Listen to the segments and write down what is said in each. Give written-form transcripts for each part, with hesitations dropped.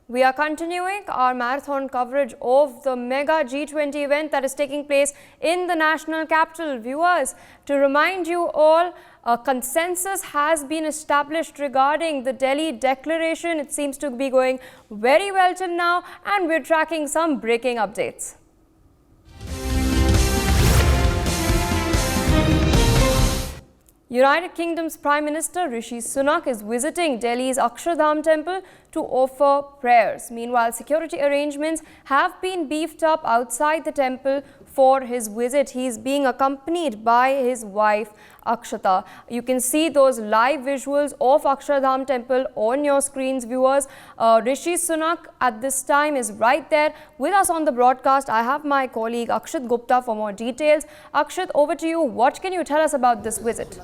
We are continuing our marathon coverage of the mega G20 event that is taking place in the national capital. Viewers, to remind you all, a consensus has been established regarding the Delhi Declaration. It seems to be going very well till now, and we're tracking some breaking updates. United Kingdom's Prime Minister Rishi Sunak is visiting Delhi's Akshardham temple to offer prayers. Meanwhile, security arrangements have been beefed up outside the temple for his visit. He is being accompanied by his wife Akshata. You can see those live visuals of Akshardham temple on your screens, viewers. Rishi Sunak at this time is right there with us on the broadcast. I have my colleague Akshit Gupta for more details. Akshit, over to you. What can you tell us about this visit?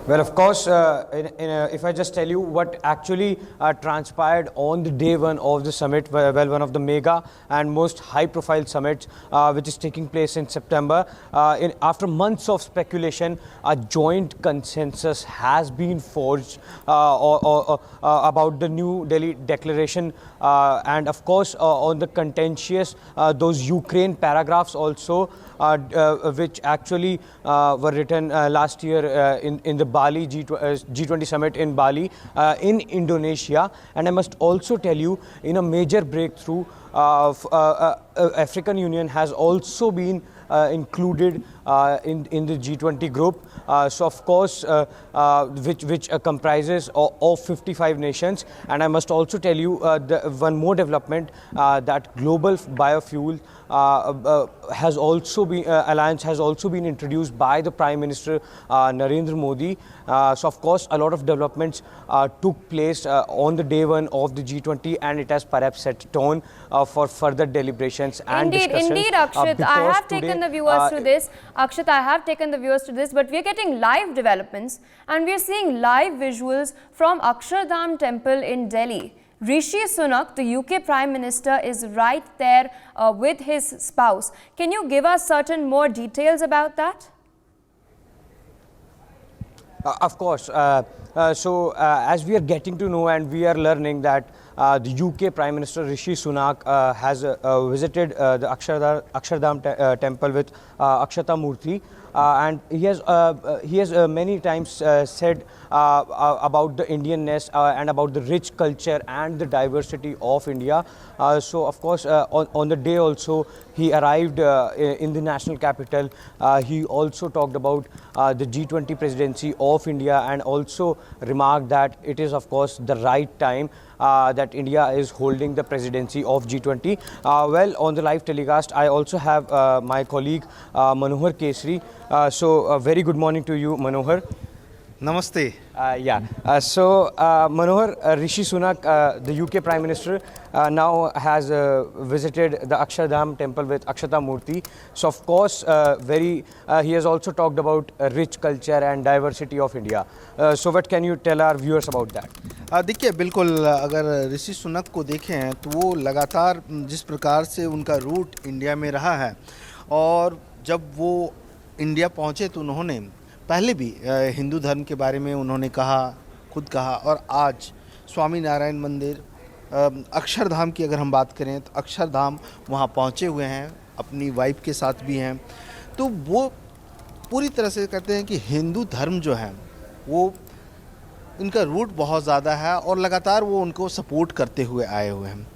Well, of course, if I just tell you what actually transpired on the day one of the summit, well, one of the mega and most high-profile summits, which is taking place in September. After months of speculation, a joint consensus has been forged about the new Delhi Declaration, and of course, on the contentious, those Ukraine paragraphs also, which actually were written last year in the Bali G20 summit in Bali in Indonesia. And I must also tell you, in a major breakthrough, African Union has also been included in the G20 group. So of course, which comprises of 55 nations. And I must also tell you one more development, that global biofuel has also been alliance has also been introduced by the Prime Minister Narendra Modi. So of course, a lot of developments took place on the day one of the G20, and it has perhaps set tone for further deliberations and discussions. Indeed, Akshit, I have taken the viewers to this. Akshit, I have taken the viewers to this, but we are getting live developments, and we are seeing live visuals from Akshardham temple in Delhi. Rishi Sunak, the UK Prime Minister, is right there with his spouse. Can you give us certain more details about that? Of course. As we are getting to know and we are learning that the UK Prime Minister Rishi Sunak has visited the Akshardham temple with Akshata Murthy. And he has many times said about the Indianness and about the rich culture and the diversity of India. So of course, on the day also, he arrived in the national capital. He also talked about the G20 presidency of India, and also remarked that it is of course the right time that India is holding the presidency of G20. Well, on the live telecast, I also have my colleague Manohar Kesri. Very good morning to you, Manohar. Namaste. Manohar, Rishi Sunak, the UK Prime Minister, now has visited the Akshardham temple with Akshata Murthy. So of course, he has also talked about rich culture and diversity of India. So what can you tell our viewers about that? देखिए, बिल्कुल अगर ऋषि सुनक को देखें तो वो लगातार जिस प्रकार से उनका रूट इंडिया में रहा है, और जब वो इंडिया पहुँचे तो उन्होंने पहले भी हिंदू धर्म के बारे में उन्होंने खुद कहा, और आज स्वामी नारायण मंदिर अक्षरधाम की अगर हम बात करें तो अक्षरधाम वहाँ पहुँचे हुए हैं, अपनी वाइफ के साथ भी हैं। तो वो पूरी तरह से कहते हैं कि हिंदू धर्म जो है वो इनका रूट बहुत ज़्यादा है, और लगातार वो उनको सपोर्ट करते हुए आए हुए हैं।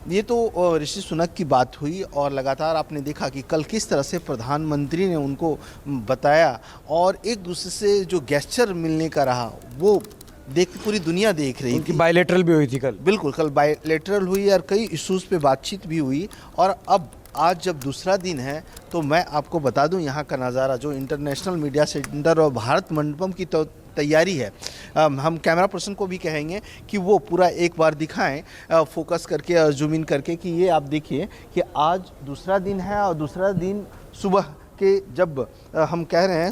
ये तो ऋषि सुनक की बात हुई, और लगातार आपने देखा कि कल किस तरह से प्रधानमंत्री ने उनको बताया, और एक दूसरे से जो गेस्चर मिलने का रहा वो पूरी दुनिया देख रही थी। बायलैटरल भी हुई थी कल। बिल्कुल, कल बायलैटरल हुई और कई इश्यूज़ पे बातचीत भी हुई। और अब आज जब दूसरा दिन है तो मैं आपको बता दूं, यहाँ का नज़ारा जो इंटरनेशनल मीडिया सेंटर और भारत मंडपम की तो तैयारी है, हम कैमरा पर्सन को भी कहेंगे कि वो पूरा एक बार दिखाएं फोकस करके और जूम इन करके कि ये आप देखिए कि आज दूसरा दिन है, और दूसरा दिन सुबह के जब हम कह रहे हैं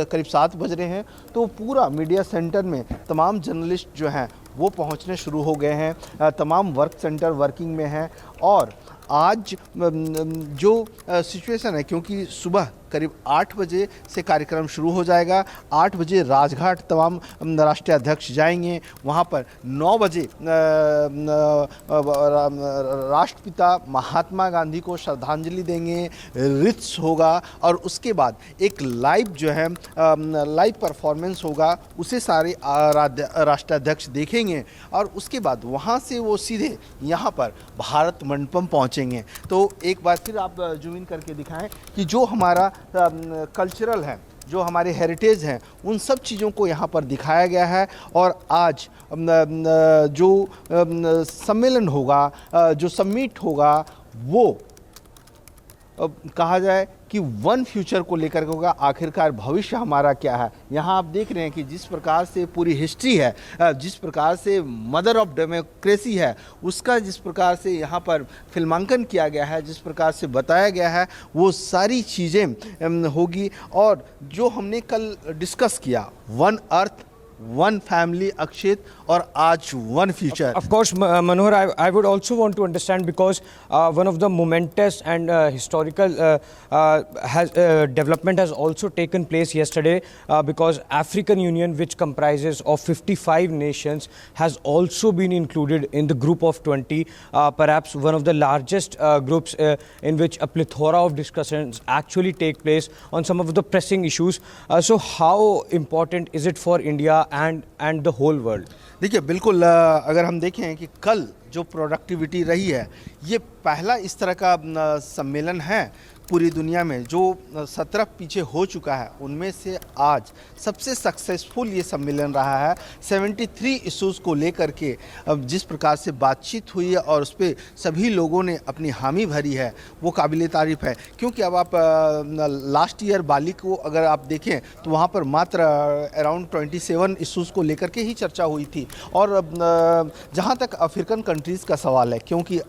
करीब 7 बज रहे हैं, तो पूरा मीडिया सेंटर में तमाम जर्नलिस्ट जो हैं वो पहुंचने शुरू हो गए हैं। तमाम वर्क सेंटर वर्किंग में हैं, और आज जो सिचुएशन है, क्योंकि सुबह करीब 8 बजे से कार्यक्रम शुरू हो जाएगा। 8 बजे राजघाट तमाम राष्ट्रीय अध्यक्ष जाएंगे, वहाँ पर 9 बजे राष्ट्रपिता महात्मा गांधी को श्रद्धांजलि देंगे, रिट्स होगा और उसके बाद एक लाइव जो है लाइव परफॉर्मेंस होगा, उसे सारे राष्ट्राध्यक्ष देखेंगे और उसके बाद वहाँ से वो सीधे यहाँ पर भारत मंडपम पहुँचेंगे। तो एक बार फिर आप जूम इन करके दिखाएं कि जो हमारा कल्चरल है, जो हमारे हेरिटेज हैं, उन सब चीज़ों को यहाँ पर दिखाया गया है। और आज जो सम्मेलन होगा, जो समिट होगा, वो कहा जाए कि वन फ्यूचर को लेकर के होगा। आखिरकार भविष्य हमारा क्या है। यहाँ आप देख रहे हैं कि जिस प्रकार से पूरी हिस्ट्री है, जिस प्रकार से मदर ऑफ डेमोक्रेसी है, उसका जिस प्रकार से यहाँ पर फिल्मांकन किया गया है, जिस प्रकार से बताया गया है, वो सारी चीज़ें होगी। और जो हमने कल डिस्कस किया, वन अर्थ, वन फैमिली अक्षित, और आज one future. Of course, Manohar, I would also want to understand because one of the momentous and historical development has also taken place yesterday because African Union, which comprises of 55 nations, has also been included in the group of 20, perhaps one of the largest groups in which a plethora of discussions actually take place on some of the pressing issues. So how important is it for India and the whole world? देखिए, बिल्कुल अगर हम देखें कि कल जो productivity रही है, ये पहला इस तरह का सम्मेलन है पूरी दुनिया में। जो 17 पीछे हो चुका है, उनमें से आज सबसे सक्सेसफुल ये सम्मेलन रहा है। 73 इश्यूज़ को लेकर के जिस प्रकार से बातचीत हुई है और उस पर सभी लोगों ने अपनी हामी भरी है, वो काबिल तारीफ़ है। क्योंकि अब आप लास्ट ईयर बाली को अगर आप देखें तो वहाँ पर मात्र अराउंड 27 इश्यूज़ को लेकर के ही चर्चा हुई थी। और जहाँ तक अफ्रीकन कंट्रीज़ का सवाल है, क्योंकि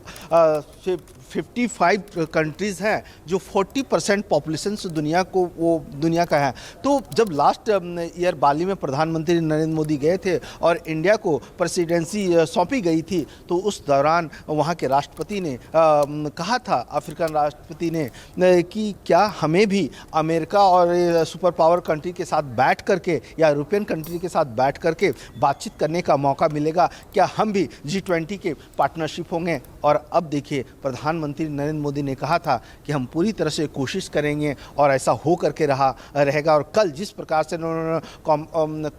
55 कंट्रीज़ हैं जो 40% पॉपुलेशन से दुनिया का है। तो जब लास्ट ईयर बाली में प्रधानमंत्री नरेंद्र मोदी गए थे और इंडिया को प्रेसिडेंसी सौंपी गई थी, तो उस दौरान वहाँ के राष्ट्रपति ने कहा था, अफ्रीकन राष्ट्रपति ने कि क्या हमें भी अमेरिका और सुपर पावर कंट्री के साथ बैठ करके या यूरोपियन कंट्री के साथ बैठ करके बातचीत करने का मौका मिलेगा, क्या हम भी G20 के पार्टनरशिप होंगे। और अब देखिए, प्रधानमंत्री नरेंद्र मोदी ने कहा था कि हम पूरी तरह से कोशिश करेंगे और ऐसा हो करके रहेगा। और कल जिस प्रकार से उन्होंने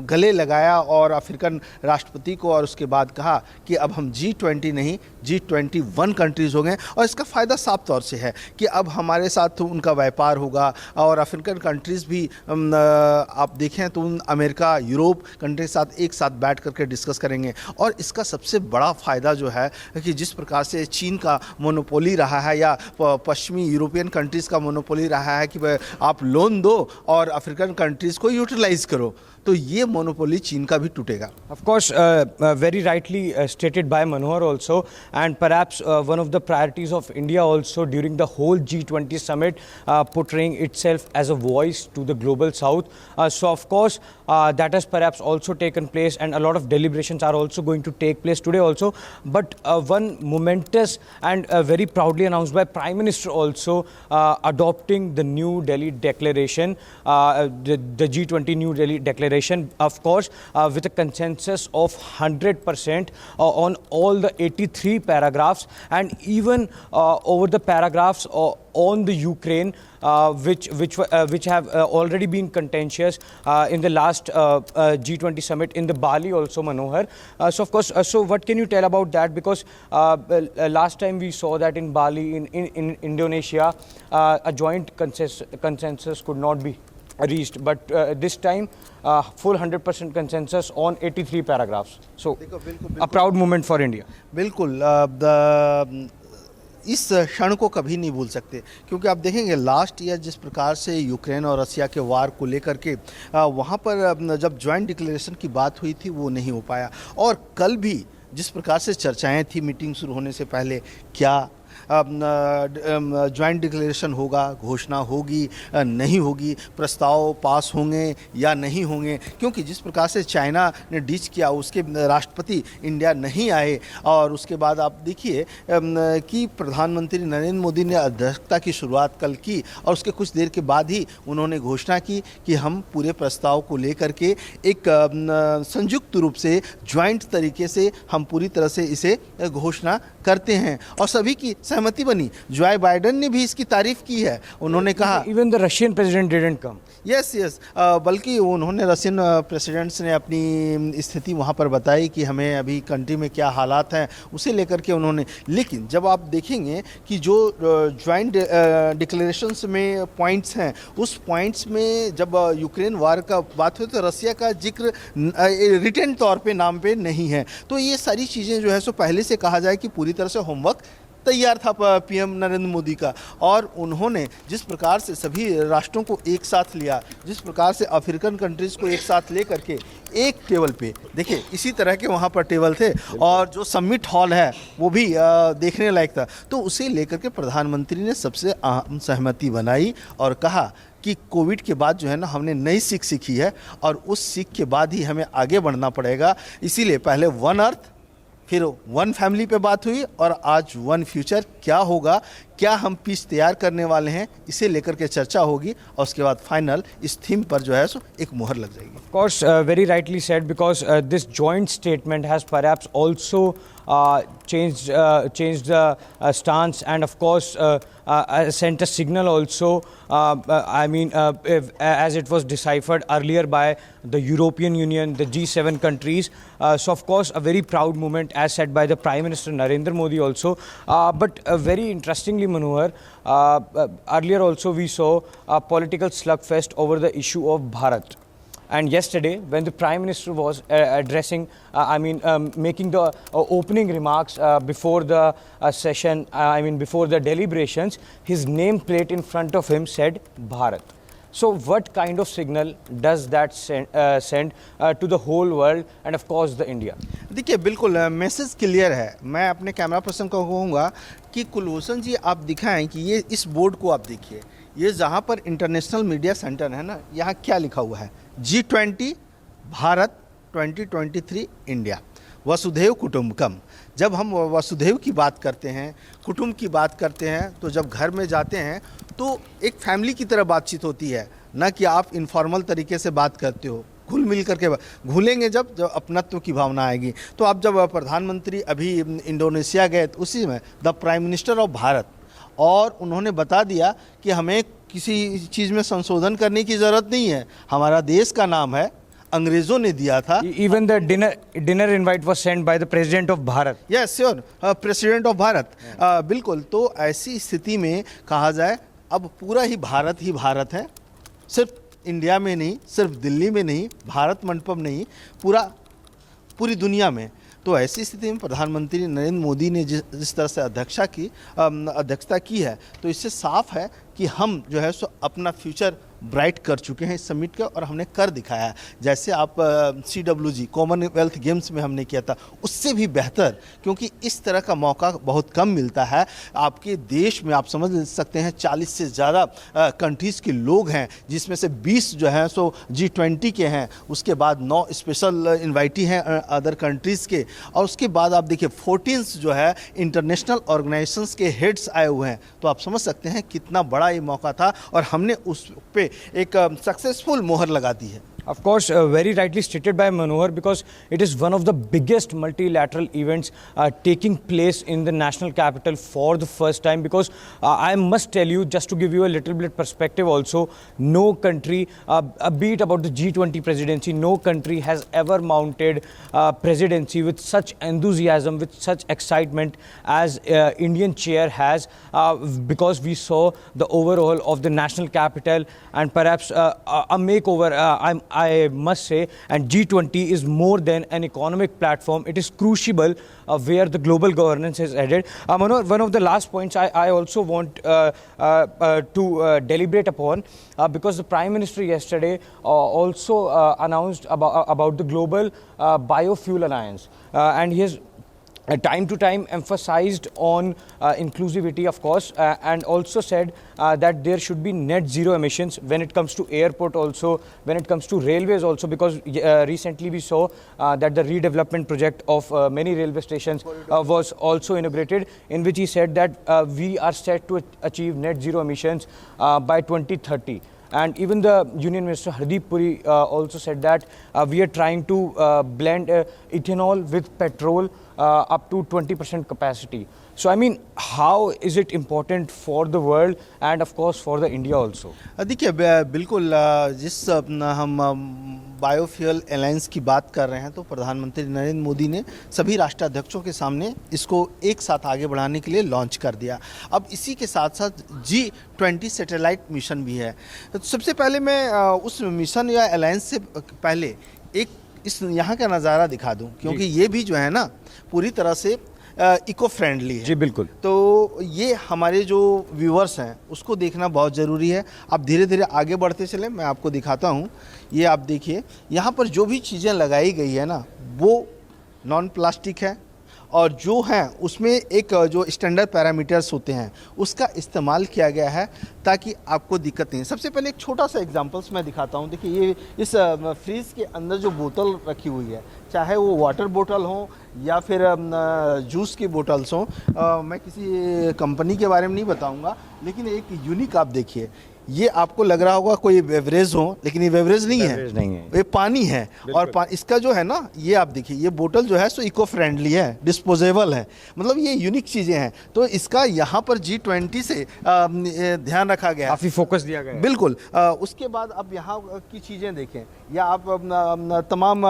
गले लगाया और अफ्रीकन राष्ट्रपति को, और उसके बाद कहा कि अब हम G20 नहीं G21 कंट्रीज़ हो गए। और इसका फ़ायदा साफ तौर से है कि अब हमारे साथ उनका व्यापार होगा और अफ्रीकन कंट्रीज़ भी आप देखें तो अमेरिका, यूरोप कंट्री के साथ एक साथ बैठ करके डिस्कस करेंगे। और इसका सबसे बड़ा फ़ायदा जो है कि जिस प्रकार से चीन का मोनोपोली रहा है या पश्चिमी यूरोपियन कंट्रीज़ का मोनोपोली रहा है कि आप लोन दो और अफ्रीकन कंट्रीज़ को यूटिलाइज़ करो, तो ये मोनोपोली चीन का भी टूटेगा। Of course, very rightly stated by Manohar also, and perhaps one of the priorities of India also during the whole G20 summit, portraying itself as a voice to the global south. So of course, that has perhaps also taken place, and a lot of deliberations are also going to take place today also. But one momentous and very proudly announced by Prime Minister also, adopting the New Delhi Declaration, the G20 New Delhi Declaration, of course, with a consensus of 100% on all the 83 paragraphs, and even over the paragraphs on the Ukraine, which have already been contentious in the last G20 summit in the Bali also, Manohar. So of course, so what can you tell about that? Because last time we saw that in Bali, in Indonesia, a joint consensus could not be reached, but this time full 100% consensus on 83 paragraphs. So a proud moment for India. बिल्कुल इस क्षण को कभी नहीं भूल सकते, क्योंकि आप देखेंगे लास्ट ईयर जिस प्रकार से यूक्रेन और रसिया के वार को लेकर के वहाँ पर जब जॉइंट डिक्लेरेशन की बात हुई थी, वो नहीं हो पाया। और कल भी जिस प्रकार से चर्चाएं थी मीटिंग शुरू होने से पहले, क्या ज्वाइंट डिक्लेरेशन होगा, घोषणा होगी नहीं होगी, प्रस्ताव पास होंगे या नहीं होंगे, क्योंकि जिस प्रकार से चाइना ने डिच किया, उसके राष्ट्रपति इंडिया नहीं आए। और उसके बाद आप देखिए कि प्रधानमंत्री नरेंद्र मोदी ने अध्यक्षता की शुरुआत कल की और उसके कुछ देर के बाद ही उन्होंने घोषणा की कि हम पूरे प्रस्ताव को लेकर के एक संयुक्त रूप से ज्वाइंट तरीके से हम पूरी तरह से इसे घोषणा करते हैं और सभी की सहमति बनी। जो बाइडेन ने भी इसकी तारीफ की है, उन्होंने कहा Even the Russian president didn't come. Yes बल्कि उन्होंने रशियन प्रेसिडेंट्स ने अपनी स्थिति वहाँ पर बताई कि हमें अभी कंट्री में क्या हालात हैं उसे लेकर के उन्होंने। लेकिन जब आप देखेंगे कि जो ज्वाइंट डिक्लेरेशंस में पॉइंट्स हैं, उस पॉइंट्स में जब यूक्रेन वार का बात हुई तो रसिया का जिक्र रिटन तौर पे नाम पे नहीं है। तो ये सारी चीज़ें जो है सो पहले से कहा जाए कि पूरी तरह से होमवर्क तैयार था पीएम नरेंद्र मोदी का, और उन्होंने जिस प्रकार से सभी राष्ट्रों को एक साथ लिया, जिस प्रकार से अफ्रीकन कंट्रीज़ को एक साथ ले करके एक टेबल पे, देखिए इसी तरह के वहाँ पर टेबल थे और जो समिट हॉल है वो भी देखने लायक था। तो उसे लेकर के प्रधानमंत्री ने सबसे अहम सहमति बनाई और कहा कि कोविड के बाद जो है ना हमने नई सीख सीखी है और उस सीख के बाद ही हमें आगे बढ़ना पड़ेगा। इसीलिए पहले वन अर्थ, फिर वन फैमिली पे बात हुई और आज वन फ्यूचर क्या होगा, क्या हम पीस तैयार करने वाले हैं, इसे लेकर के चर्चा होगी और उसके बाद फाइनल इस थीम पर जो है सो एक मुहर लग जाएगी। Of course, very rightly said, because this joint statement has perhaps also changed the stance, and of course sent a signal also. As it was deciphered earlier by the European Union, the G7 countries. So of course a very proud moment, as said by the Prime Minister Narendra Modi also. But very interestingly, Manohar, earlier also we saw a political slugfest over the issue of Bharat. And yesterday, when the Prime Minister was addressing, making the opening remarks before the session, before the deliberations, his nameplate in front of him said Bharat. So what kind of signal does that send to the whole world and of course the India? देखिए बिल्कुल message clear है। मैं अपने camera person को कहूँगा कि कुलभूषण जी आप दिखाएं कि ये इस बोर्ड को आप देखिए, ये जहाँ पर इंटरनेशनल मीडिया सेंटर है ना, यहाँ क्या लिखा हुआ है, G20 भारत 2023 इंडिया, वसुधैव कुटुंबकम। जब हम वसुधैव की बात करते हैं, कुटुंब की बात करते हैं, तो जब घर में जाते हैं तो एक फैमिली की तरह बातचीत होती है, ना कि आप इनफॉर्मल तरीके से बात करते हो। घुल मिल करके घुलेंगे जब अपनत्व की भावना आएगी। तो आप जब प्रधानमंत्री अभी इंडोनेशिया गए तो उसी में the prime minister of Bharat, और उन्होंने बता दिया कि हमें किसी चीज़ में संशोधन करने की ज़रूरत नहीं है, हमारा देश का नाम है, अंग्रेज़ों ने दिया था। Even the dinner invite was sent by the President of Bharat. Yes, sure, president of Bharat. बिल्कुल, तो ऐसी स्थिति में कहा जाए अब पूरा ही भारत है, सिर्फ इंडिया में नहीं, सिर्फ दिल्ली में नहीं, भारत मंडपम नहीं, पूरी दुनिया में। तो ऐसी स्थिति में प्रधानमंत्री नरेंद्र मोदी ने जिस तरह से अध्यक्षता की है, तो इससे साफ है कि हम जो है सो अपना फ्यूचर ब्राइट कर चुके हैं इस समिट का, और हमने कर दिखाया है। जैसे आप CWG कॉमनवेल्थ गेम्स में हमने किया था, उससे भी बेहतर, क्योंकि इस तरह का मौका बहुत कम मिलता है। आपके देश में आप समझ सकते हैं 40 से ज़्यादा कंट्रीज़ के लोग हैं, जिसमें से 20 जो हैं सो G20 के हैं, उसके बाद 9 स्पेशल इन्वाइटी हैं अदर कंट्रीज़ के, और उसके बाद आप देखिए 14 जो है इंटरनेशनल ऑर्गेनाइजेशंस के हेड्स आए हुए हैं। तो आप समझ सकते हैं कितना बड़ा ये मौका था और हमने उस पे एक सक्सेसफुल मोहर लगा दी है। Of course, very rightly stated by Manohar, because it is one of the biggest multilateral events taking place in the national capital for the first time. Because I must tell you, just to give you a little bit perspective also, no country, be it about the G20 presidency, no country has ever mounted presidency with such enthusiasm, with such excitement as Indian chair has, because we saw the overall of the national capital and perhaps a makeover. I must say, and G20 is more than an economic platform. It is crucible where the global governance is headed. Manohar, one of the last points I also want to deliberate upon, because the Prime Minister yesterday also announced about the Global Biofuel Alliance, and he has time to time emphasized on inclusivity, of course, and also said that there should be net zero emissions when it comes to airport, also when it comes to railways also, because recently we saw that the redevelopment project of many railway stations was also inaugurated, in which he said that we are set to achieve net zero emissions by 2030. And even the Union Minister Hardeep Puri also said that we are trying to blend ethanol with petrol up to 20% capacity. So I mean, how is it important for the world and of course for the India also? देखिए बिल्कुल जिस हम biofuel alliance की बात कर रहे हैं तो प्रधानमंत्री नरेंद्र मोदी ने सभी राष्ट्राध्यक्षों के सामने इसको एक साथ आगे बढ़ाने के लिए लॉन्च कर दिया। अब इसी के साथ साथ G20 सैटेलाइट मिशन भी है। तो सबसे पहले मैं उस मिशन या अलायंस से पहले एक इस यहाँ का नज़ारा दिखा दूँ, क्योंकि ये भी जो है ना पूरी तरह से इको फ्रेंडली है। जी बिल्कुल। तो ये हमारे जो व्यूअर्स हैं उसको देखना बहुत ज़रूरी है। आप धीरे धीरे आगे बढ़ते चलें, मैं आपको दिखाता हूँ। ये आप देखिए, यहाँ पर जो भी चीज़ें लगाई गई है ना वो नॉन प्लास्टिक है, और जो हैं उसमें एक जो स्टैंडर्ड पैरामीटर्स होते हैं उसका इस्तेमाल किया गया है ताकि आपको दिक्कत नहीं। सबसे पहले एक छोटा सा एग्जांपल्स मैं दिखाता हूँ। देखिए ये इस फ्रीज के अंदर जो बोतल रखी हुई है, चाहे वो वाटर बोतल हो या फिर जूस की बोतल्स हो, मैं किसी कंपनी के बारे में नहीं बताऊँगा, लेकिन एक यूनिक आप देखिए, ये आपको लग रहा होगा कोई बेवरेज हो, लेकिन ये बेवरेज नहीं है, ये पानी है। और इसका जो है ना, ये आप देखिए, ये बोतल जो है सो इको फ्रेंडली है, डिस्पोजेबल है, मतलब ये यूनिक चीज़ें हैं। तो इसका यहाँ पर G20 से ध्यान रखा गया, काफ़ी फोकस दिया गया है। बिल्कुल। उसके बाद अब यहाँ की चीज़ें देखें, या आप तमाम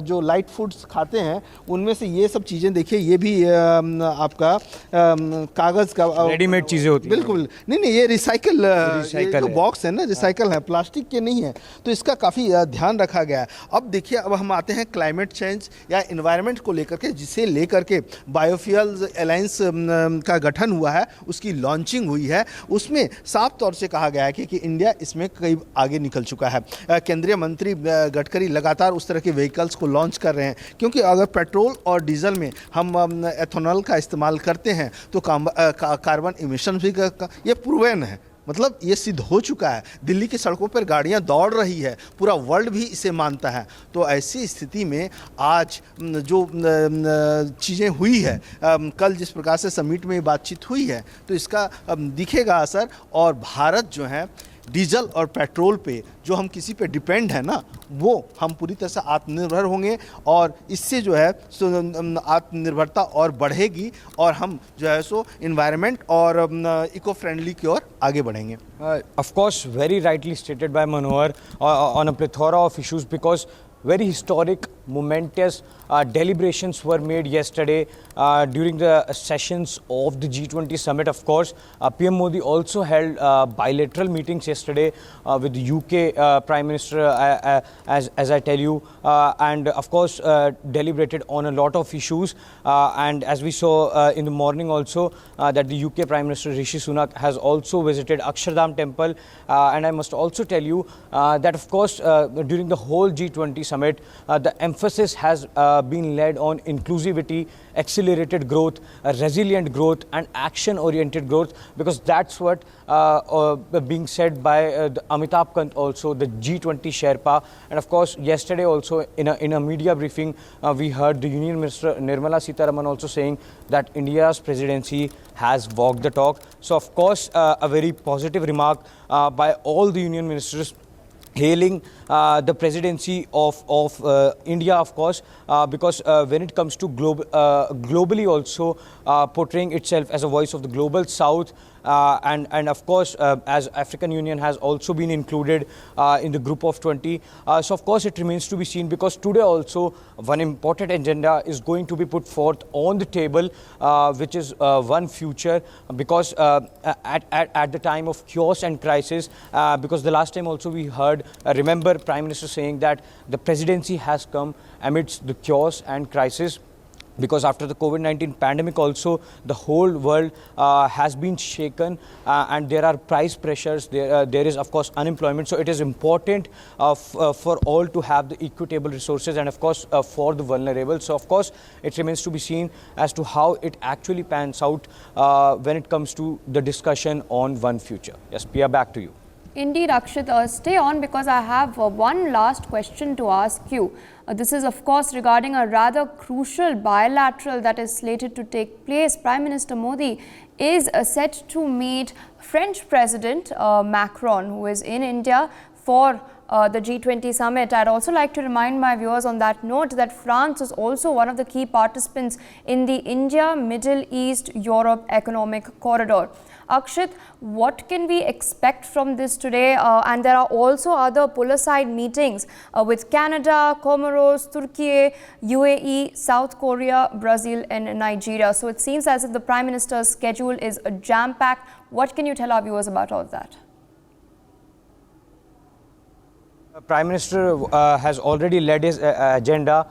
जो लाइट फूड्स खाते हैं उनमें से ये सब चीज़ें देखिए, ये भी आपका कागज़ का रेडीमेड चीज़ें होती हैं। बिल्कुल नहीं, ये रिसाइकल जो बॉक्स है ना, रिसाइकल है, प्लास्टिक के नहीं है। तो इसका काफ़ी ध्यान रखा गया है। अब देखिए, अब हम आते हैं क्लाइमेट चेंज या इन्वायरमेंट को लेकर के, जिसे लेकर के बायोफ्यूल्स अलायंस का गठन हुआ है, उसकी लॉन्चिंग हुई है। उसमें साफ तौर से कहा गया है कि इंडिया इसमें कई आगे निकल चुका है। केंद्रीय मंत्री गडकरी लगातार उस तरह के व्हीकल्स को लॉन्च कर रहे हैं, क्योंकि अगर पेट्रोल और डीजल में हम एथेनॉल का इस्तेमाल करते हैं तो कार्बन इमिशन भी ये प्रूवन है, मतलब ये सिद्ध हो चुका है। दिल्ली की सड़कों पर गाड़ियां दौड़ रही है, पूरा वर्ल्ड भी इसे मानता है। तो ऐसी स्थिति में आज जो चीज़ें हुई है, कल जिस प्रकार से समिट में बातचीत हुई है, तो इसका दिखेगा असर। और भारत जो है डीजल और पेट्रोल पे जो हम किसी पे डिपेंड है ना, वो हम पूरी तरह से आत्मनिर्भर होंगे, और इससे जो है सो आत्मनिर्भरता और बढ़ेगी, और हम जो है सो इन्वायरमेंट और इको फ्रेंडली की ओर आगे बढ़ेंगे। Of course, very rightly stated by Manohar on a plethora of issues, because very historic, momentous deliberations were made yesterday during the sessions of the G20 summit. Of course, PM Modi also held bilateral meetings yesterday with the UK Prime Minister, as I tell you, and of course deliberated on a lot of issues. And as we saw in the morning also, that the UK Prime Minister Rishi Sunak has also visited Akshardham Temple. And I must also tell you that of course during the whole G20 summit, the emphasis has been led on inclusivity, accelerated growth, resilient growth and action-oriented growth, because that's what being said by Amitabh Kant also, the G20 Sherpa. And of course yesterday also in a media briefing we heard the Union Minister Nirmala Sitharaman also saying that India's presidency has walked the talk. So of course a very positive remark by all the Union Ministers, hailing the presidency of India, of course, because when it comes to globally also portraying itself as a voice of the global South, and of course as African Union has also been included in the group of 20. So of course it remains to be seen, because today also one important agenda is going to be put forth on the table, which is one future, because at the time of chaos and crisis, because the last time also we heard, remember Prime Minister saying that the presidency has come amidst the chaos and crisis. because after the COVID-19 pandemic also the whole world has been shaken and there are price pressures, there is of course unemployment, so it is important for all to have the equitable resources and of course for the vulnerable. So of course it remains to be seen as to how it actually pans out when it comes to the discussion on One Future. Yes, Pia, back to you. Indeed, Akshit, stay on because I have one last question to ask you. This is of course regarding a rather crucial bilateral that is slated to take place. Prime Minister Modi is set to meet French President Macron, who is in India for the G20 summit. I'd also like to remind my viewers on that note that France is also one of the key participants in the India, Middle East, Europe economic corridor. Akshit, what can we expect from this today? And there are also other pull-aside meetings with Canada, Comoros, Turkey, UAE, South Korea, Brazil and Nigeria. So it seems as if the Prime Minister's schedule is jam-packed. What can you tell our viewers about all of that? Prime Minister has already led his agenda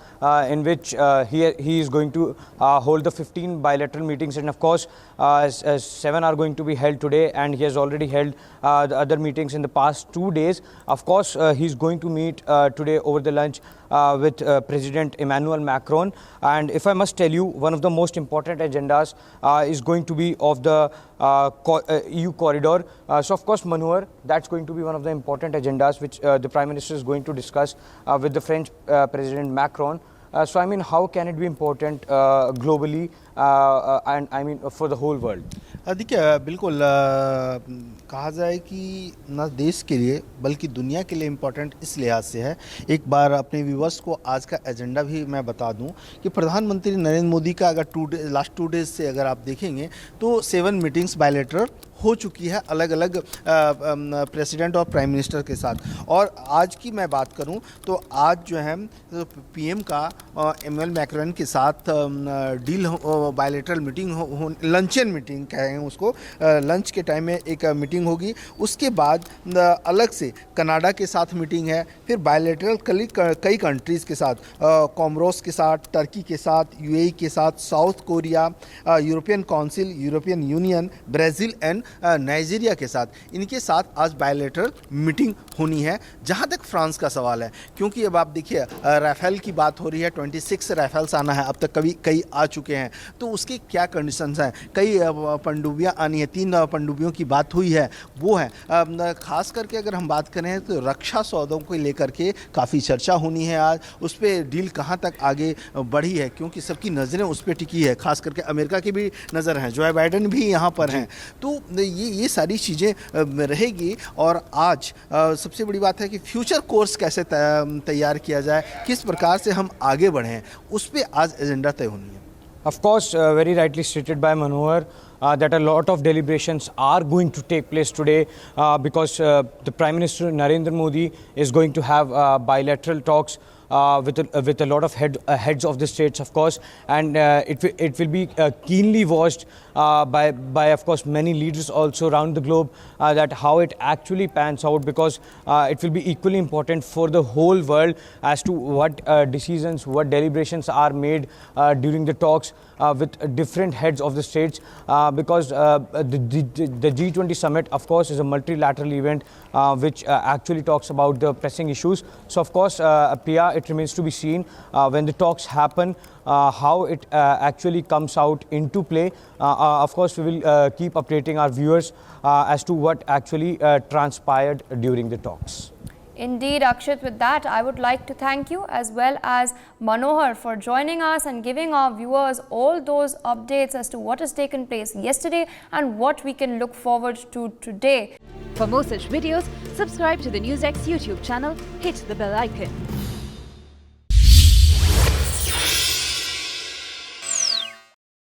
in which he is going to hold the 15 bilateral meetings, and of course 7 are going to be held today, and he has already held the other meetings in the past 2 days. Of course he is going to meet today over the lunch with President Emmanuel Macron, and if I must tell you, one of the most important agendas is going to be of the EU corridor. So of course, Manohar, that's going to be one of the important agendas which the Prime Minister is going to discuss with the French President Macron. So I mean, how can it be important globally and I mean for the whole world? देखिए बिल्कुल कहा जाए कि न देश के लिए बल्कि दुनिया के लिए इम्पोर्टेंट इस लिहाज से है। एक बार अपने व्यूवर्स को आज का एजेंडा भी मैं बता दूं कि प्रधानमंत्री नरेंद्र मोदी का अगर लास्ट 2 डेज से अगर आप देखेंगे तो 7 मीटिंग्स बायलैटरल हो चुकी है अलग अलग प्रेसिडेंट और प्राइम मिनिस्टर के साथ। और आज की मैं बात करूं तो आज जो है पीएम का एमएल मैक्रोन के साथ deal bilateral meeting luncheon meeting कहेंगे उसको, लंच के टाइम में एक मीटिंग होगी। उसके बाद अलग से कनाडा के साथ मीटिंग है, फिर बायलैटरल कई कंट्रीज़ के साथ, कोमोरोस के साथ, टर्की के साथ, यूएई के साथ, south Korea, European council, European union, Brazil and Nigeria के साथ, इनके साथ आज बायलैटरल मीटिंग होनी है। जहाँ तक फ्रांस का सवाल है, क्योंकि अब आप देखिए राफेल की बात हो रही है, 26 राफेल्स आना है, अब तक कई आ चुके हैं, तो उसके क्या कंडीशंस हैं, कई पनडुब्बियाँ आनी है, 3 पनडुब्बियों की बात हुई है, वो है ख़ास करके अगर हम बात करें तो रक्षा सौदों को लेकर के काफ़ी चर्चा होनी है आज, उस पर डील कहाँ तक आगे बढ़ी है, क्योंकि सबकी नज़रें उस पर टिकी है, खास करके अमेरिका की भी नज़र है, जो बाइडेन भी यहाँ पर हैं, तो ये सारी चीज़ें रहेगी। और आज सबसे बड़ी बात है कि फ्यूचर कोर्स कैसे तैयार किया जाए, किस प्रकार से हम आगे बढ़ें, उस पर आज एजेंडा तय होनी है। Of course, very rightly stated by Manohar that a lot of deliberations are going to take place today because the Prime Minister Narendra Modi is going to have bilateral talks with a lot of heads of the states, of course, and it will be keenly watched by of course many leaders also around the globe that how it actually pans out, because it will be equally important for the whole world as to what decisions, what deliberations are made during the talks with different heads of the states, because the G20 summit, of course, is a multilateral event which actually talks about the pressing issues. So of course, Pia, it remains to be seen when the talks happen how it actually comes out into play. Of course, we will keep updating our viewers as to what actually transpired during the talks. Indeed, Akshit, with that, I would like to thank you as well as Manohar for joining us and giving our viewers all those updates as to what has taken place yesterday and what we can look forward to today. For more such videos, subscribe to the NewsX YouTube channel, hit the bell icon.